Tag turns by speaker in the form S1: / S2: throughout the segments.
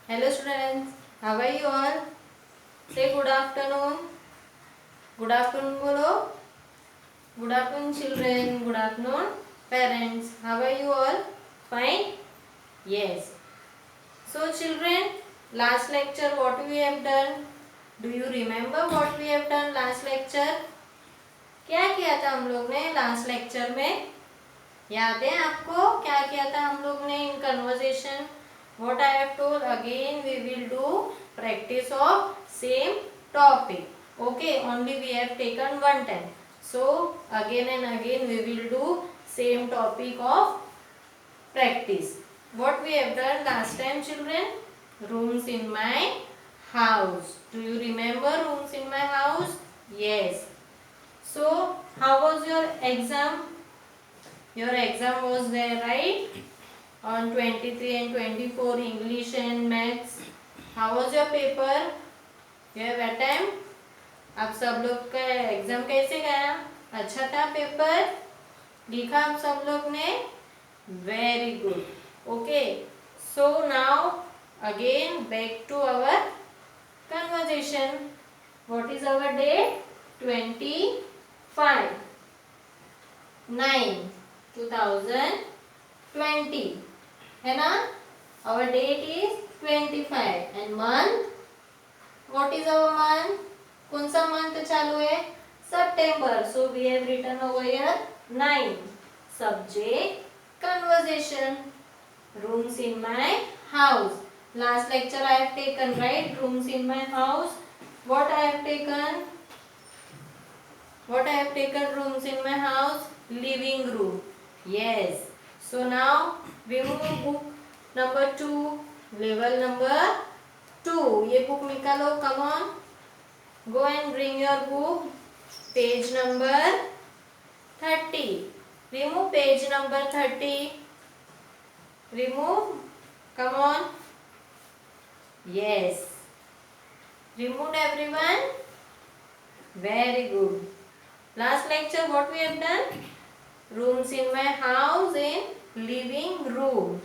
S1: Hello students, how are you all? Say good afternoon. Good afternoon bolo. Good afternoon children. Good afternoon parents. How are you all? Fine? Yes. So children, last lecture what we have done? Do you remember what we have done last lecture? क्या किया था हम लोग ने last lecture में? याद है आपको क्या किया था हम लोग ने in conversation? What I have told again we will do practice of same topic. Okay, only we have taken one time. So again and again we will do same topic of practice. What we have done last time children? Rooms in my house. Do you remember rooms in my house? Yes. So how was your exam? Your exam was there, right? On 23 and 24 English and Maths. How was your paper? You have attempt? आप सब लोग का exam कैसे गया? अच्छा था paper? लिखा आप सब लोग ने? Very good. Okay. So now again back to our conversation. What is our date? 25 9 2020 है ना? Our date is 25 and month. What is our month? कौन सा month चालू है? September. So we have written over here 9. Subject conversation. Rooms in my house. Last lecture I have taken, right? Rooms in my house. What I have taken? What I have taken rooms in my house? Living room. Yes. So now remove book number 2. Level number 2. ये book निकालो. Come on. Go and bring your book. Page number 30. Remove page number 30. Remove. Come on. Yes. Removed everyone. Very good. Last lecture what we have done? Rooms in my house in living room.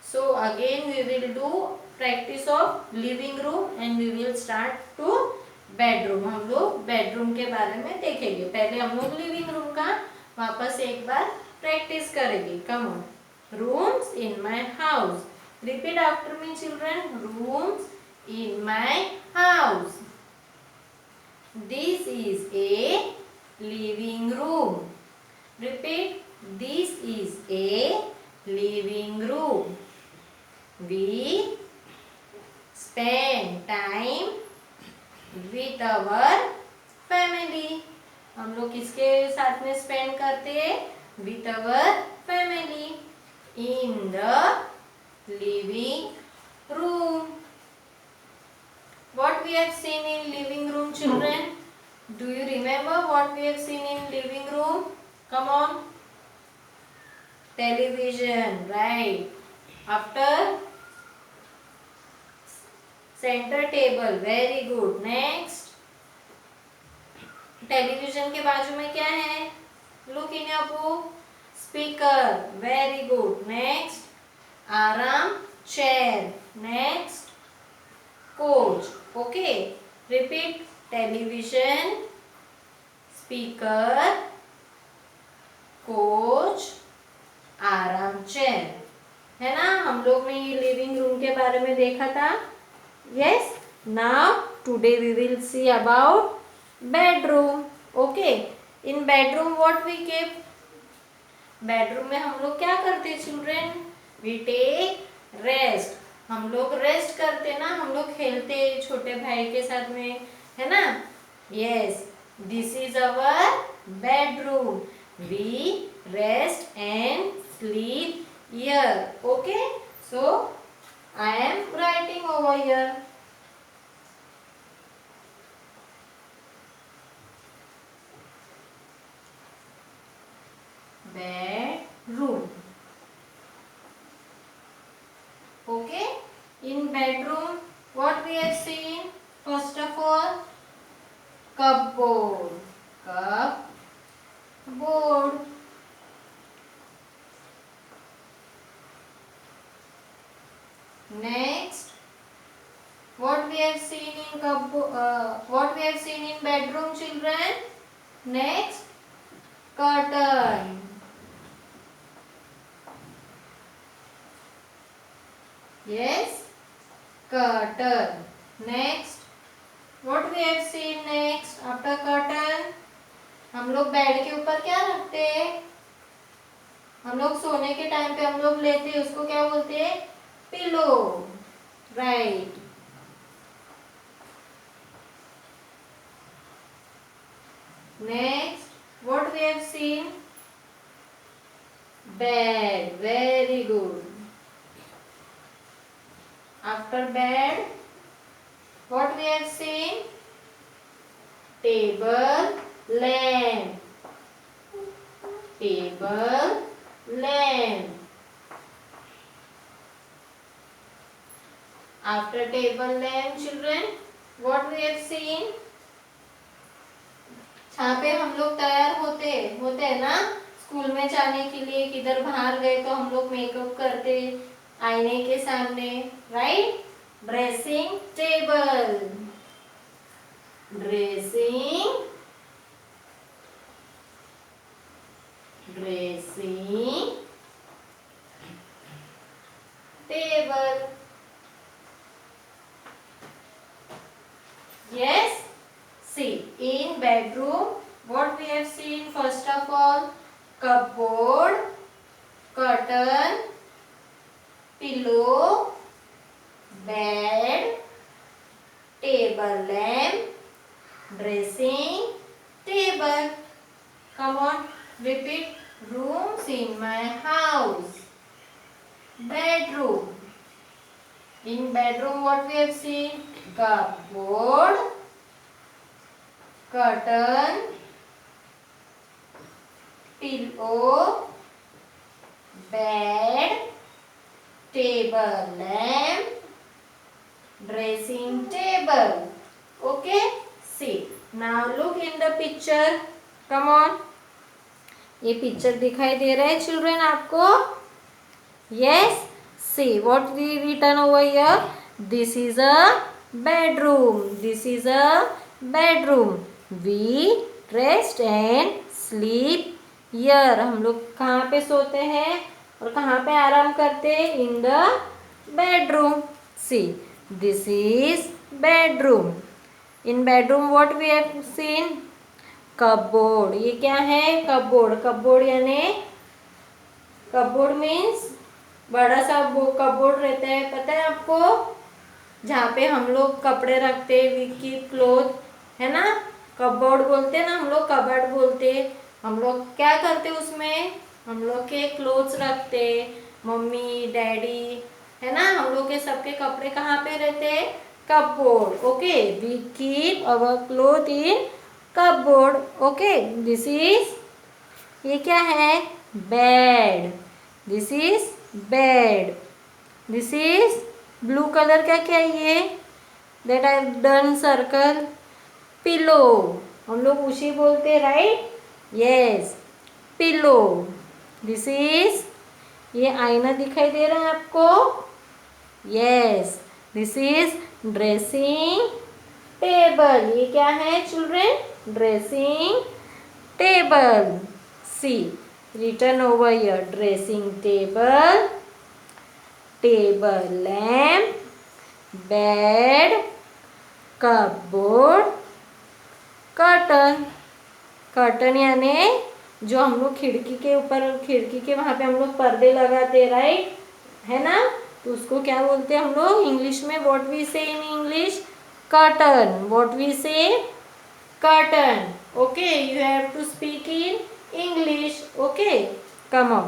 S1: So again we will do practice of living room and we will start to bedroom. हम लोग bedroom के बारे में देखेंगे. पहले हम लोग living room का वापस एक बार practice करेंगे. Come on. Rooms in my house. Repeat after me children. Rooms in my house. This is a living room. Repeat. This is a living room. We spend time with our family. हम लोग किसके साथ में spend करते हैं? With our family in the living room. What we have seen in living room, children? Do you remember what we have seen in living room? Come on. Television, right? After center table, very good. Next, television के बाजू में क्या है? Look in your book. Speaker, very good. Next, आराम chair. Next, coach. Okay. Repeat. Television, speaker, coach, आराम chair. है ना? हम लोग ने ये लिविंग रूम के बारे में देखा था. Yes. Now today we will see about bedroom. Okay. In bedroom what we keep? Bedroom में हम लोग क्या करते चिल्ड्रेन? We take rest. हम लोग रेस्ट करते ना. हम लोग खेलते छोटे भाई के साथ में, है ना? Yes. This is our bedroom. We rest and sleep here. Okay. So I am writing over here. Bedroom. Okay. In bedroom, what we have seen? First of all, cupboard. Cupboard. Next, have seen in what we have seen in bedroom, children? Next, curtain. Yes, curtain. Next, what we have seen next after curtain? हम लोग bed के ऊपर क्या रखते हैं? हम लोग सोने के टाइम पे हम लोग लेते हैं, उसको क्या बोलते हैं? Pillow. Right. Next, what we have seen? Bed. Very good. After bed, what we have seen? Table, lamp. Table, lamp. After table, lamp, children, what we have seen? जहाँ पे हम लोग तैयार होते हैं ना स्कूल में जाने के लिए, किधर बाहर गए तो हम लोग मेकअप करते आईने के सामने. Right. Dressing table. Dressing table. Yes. See, in bedroom, what we have seen first of all? Cupboard, curtain, pillow, bed, table lamp, dressing table. Come on, repeat. Rooms in my house. Bedroom. In bedroom, what we have seen? Cupboard, curtain, pillow, bed, table lamp, dressing table. Okay? See. Now look in the picture. Come on. ये picture दिखाई दे रहा है children आपको? Yes. See what we written over here. This is a bedroom. This is a bedroom. We rest and sleep here. हम लोग कहाँ पे सोते हैं और कहाँ पे आराम करते हैं? In the bedroom. See, this is bedroom. In bedroom what we have seen? Cupboard. ये क्या है? Cupboard. Cupboard यानी cupboard means बड़ा सा कपबोर्ड रहता है, पता है आपको? जहाँ पे हम लोग कपड़े रखते हैं, वी कीप क्लोथ, है ना? कपबोर्ड बोलते हैं ना, हम लोग कबर्ड बोलते हैं. हम लोग क्या करते हैं उसमें? हम लोग के क्लोथ्स रखते, मम्मी डैडी, है ना? हम लोग के सबके कपड़े कहाँ पे रहते हैं? Cupboard. Okay, we keep our cloth in cupboard. Okay, this is, ये क्या है? Bed. This is bed. This is blue colour का क्या है ये? That I done circle. Pillow. हम लोग उसी बोलते, right? Yes, pillow. This is, ये आईना दिखाई दे रहा है आपको? Yes, this is dressing table. ये क्या है children? Dressing table. See, written over here. Dressing table, table lamp, bed, cupboard, curtain. Curtain यानी जो हम लोग खिड़की के ऊपर, खिड़की के वहाँ पे हम लोग पर्दे लगाते, राइट? है ना? तो उसको क्या बोलते हैं हम लोग इंग्लिश में? What we say in English? Curtain. What we say? Curtain. Okay, you have to speak in English. Okay, come on.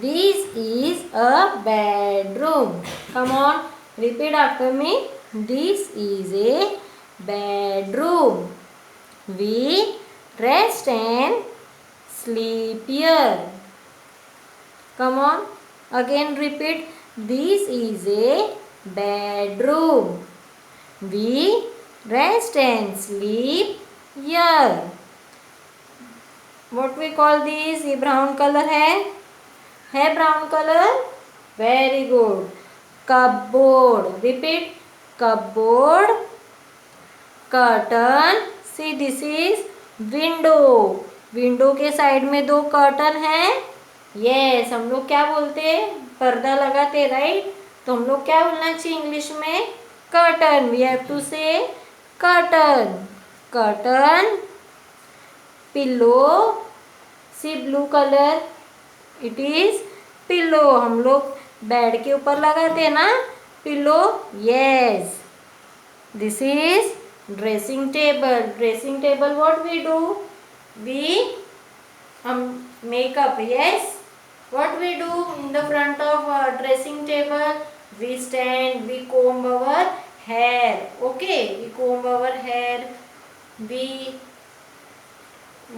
S1: This is a bedroom. Come on, repeat after me. This is a bedroom. We rest and sleep here. Come on, again repeat. This is a bedroom. We rest and sleep here. What we call this? ये brown colour है brown colour? Very good. Cupboard. Repeat. cupboard, curtain. See, this is window. Window के side में दो curtain है. Yes, हम लोग क्या बोलते, पर्दा लगाते, राइट. तो हम लोग क्या बोलना चाहिए इंग्लिश में, curtain. We have to say curtain. Curtain. Pillow. See blue colour, it is pillow. हम लोग बेड के ऊपर लगाते हैं ना pillow. Yes. This is dressing table. Dressing table what we do, we makeup. Yes, what we do in the front of dressing table, we stand, we comb our hair. Okay, we comb our hair. We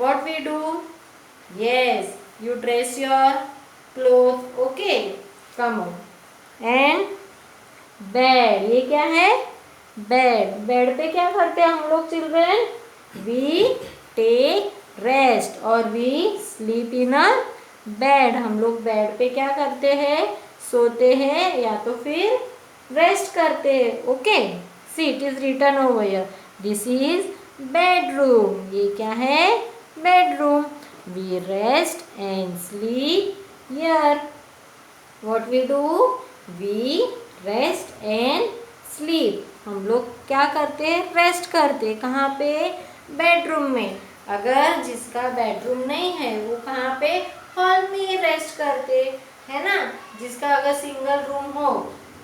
S1: what we do, yes, you dress your clothes. Okay, come on. And bed, ये क्या है, bed. Bed पे क्या करते हैं हम लोग children, we take rest और we sleep in a bed. हम लोग बेड पे क्या करते हैं, सोते हैं या तो फिर रेस्ट करते हैं. Okay, see it is written over here. This is bedroom. ये क्या है, bedroom. We rest and sleep here. What we do, we rest and sleep. हम लोग क्या करते हैं, रेस्ट करते. कहाँ पे, बेडरूम में. अगर जिसका बेडरूम नहीं है वो कहाँ पे, हॉल में ही रेस्ट करते है ना. जिसका अगर सिंगल रूम हो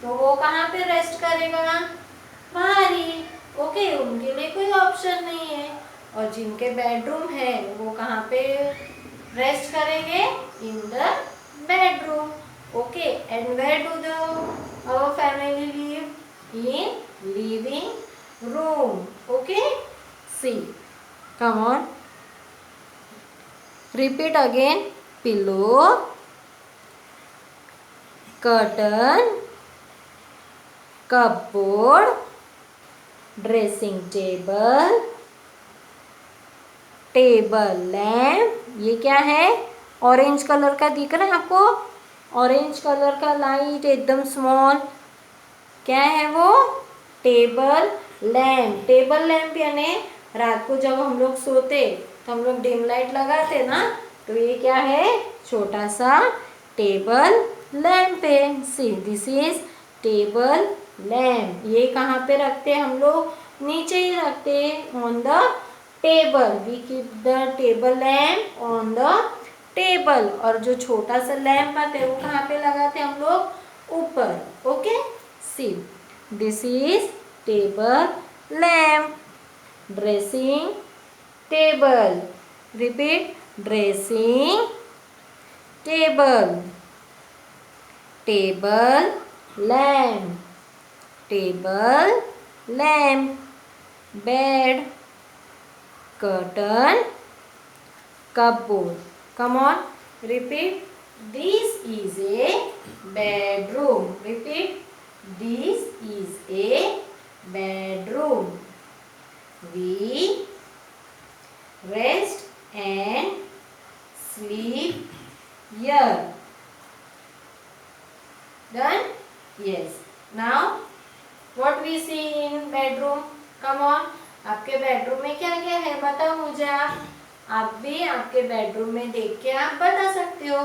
S1: तो वो कहाँ पे रेस्ट करेगा, बाहर ही. ओके, उनके लिए कोई ऑप्शन नहीं है. और जिनके बेडरूम है वो कहाँ पे रेस्ट करेंगे, in the bedroom. Okay, and where do the our family live, in living room. Okay, see, come on, repeat again. Pillow, curtain, cupboard, dressing table, table, lamp. ये क्या है, ऑरेंज कलर का दिख रहा है आपको, ऑरेंज कलर का light एकदम स्मॉल. क्या है वो, टेबल लैम्प. टेबल लैम्प यानी रात को जब हम लोग सोते तो हम लोग डिम लाइट लगाते ना, तो ये क्या है, छोटा सा टेबल लैम्प है. सी, दिस इज टेबल लैम्प. ये कहाँ पे रखते हैं हम लोग, नीचे ही रखते हैं, on the table. We keep the table lamp on the table. और जो छोटा सा लैम्प आता है वो कहाँ पे लगाते हैं हम लोग, ऊपर. Okay, see, this is table lamp. Dressing table. Repeat, dressing table. Table lamp. Table lamp. Bed, curtain, cupboard. Come on, repeat. This is a bedroom. Repeat. This is a bedroom. We rest and sleep here. Done? Yes. Now, what we see in bedroom? Come on. आपके bedroom में क्या क्या है बताओ मुझे. आप भी आपके बेडरूम में देख के आप बता सकते हो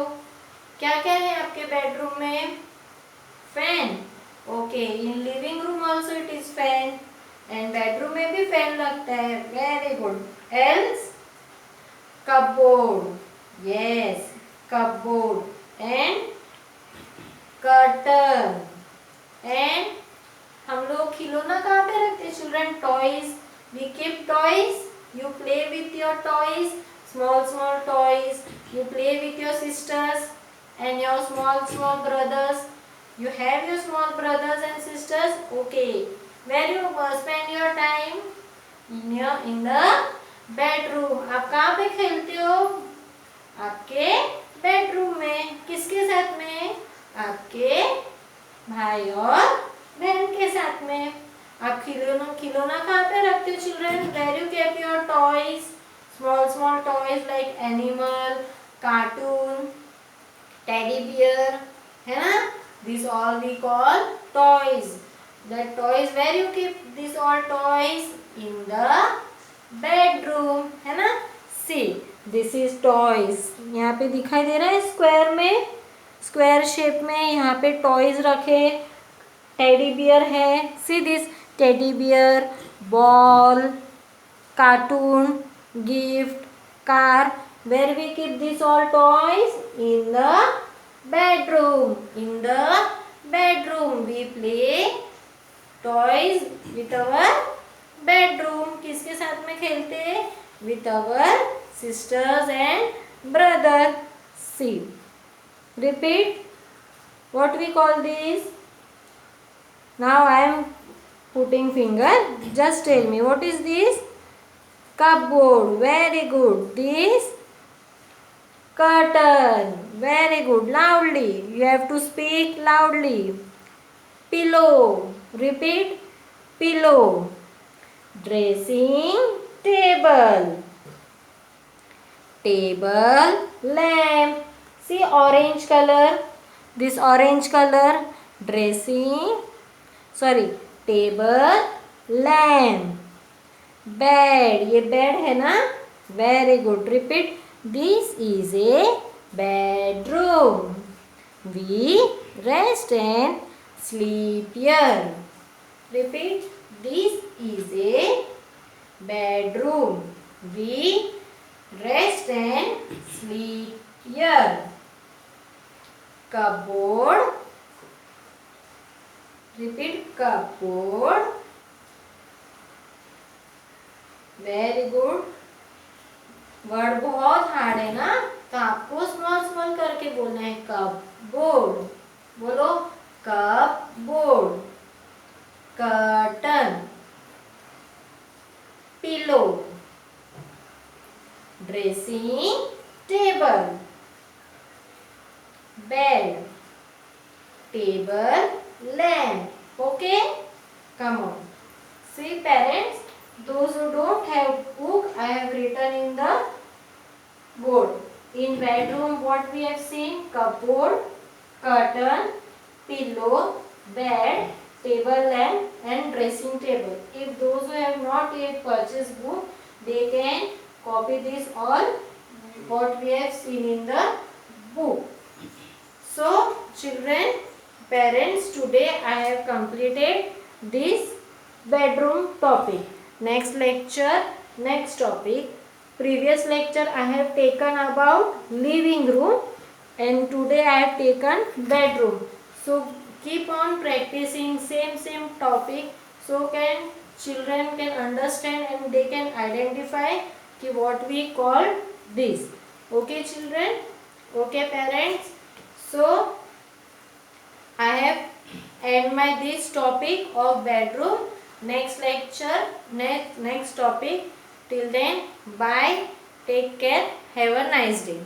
S1: क्या क्या है आपके बेडरूम में. Fan. Okay, in living room also it is fan. And bedroom में भी फैन लगता है. Very good. Else, cupboard. Yes, cupboard. And curtain. And हम लोग खिलौना कहाँ पे रखते हैं children, toys. We keep toys. You play with your toys, small toys. You play with your sisters and your small brothers. You have your small brothers and sisters. Okay. Where you spend your time? In the bedroom. आप कहाँ पे खेलते हो? आपके bedroom में. किसके साथ में? आपके भाई और बहन के साथ में. आप खिलौना कहाँ पे रखते हो children? Where you keep your toys, small toys like animal, cartoon, teddy bear, है ना? These all we call toys. That toys, where you keep these all toys? In the bedroom, है ना? See, this is toys. यहाँ पे दिखाई दे रहा है स्क्वायर में, स्क्वायर शेप में यहाँ पे टॉयज रखे, टेडी बियर है. See this teddy bear, ball, cartoon, gift, car. Where we keep these all toys? In the bedroom. In the bedroom we play toys with our bedroom. किसके साथ में खेलते हैं? With our sisters and brother. See. Repeat. What we call this? Now I am putting finger. Just tell me what is this? Cupboard. Very good. This curtain. Very good. Loudly. You have to speak loudly. Pillow. Repeat. Pillow. Dressing table. Table. Lamp. See orange color. This orange color. Dressing. Sorry. Table. Lamp. Bed. ये bed है ना? Very good. Repeat. This is a bedroom. We rest and sleep here. Repeat. This is a bedroom. We rest and sleep here. Cupboard. Repeat. Cupboard. Very good. Word बहुत hard है ना, तो आपको small small करके बोलना है. Cupboard. बोलो cupboard. Curtain. Pillow. Dressing table. Bed. Table. Lamp. Okay, come on. See parents, those who don't have book, I have written in the board. In bedroom, what we have seen? Cupboard, curtain, pillow, bed, table lamp and dressing table. If those who have not yet purchased book, they can copy this all what we have seen in the book. So children, parents, today I have completed this bedroom topic. Next lecture, next topic. Previous lecture I have taken about living room and today I have taken bedroom. So keep on practicing same topic so can children can understand and they can identify ki what we call this. Okay children? Okay parents? So I have end my this topic of bedroom. Next lecture, next topic. Till then, bye. Take care. Have a nice day.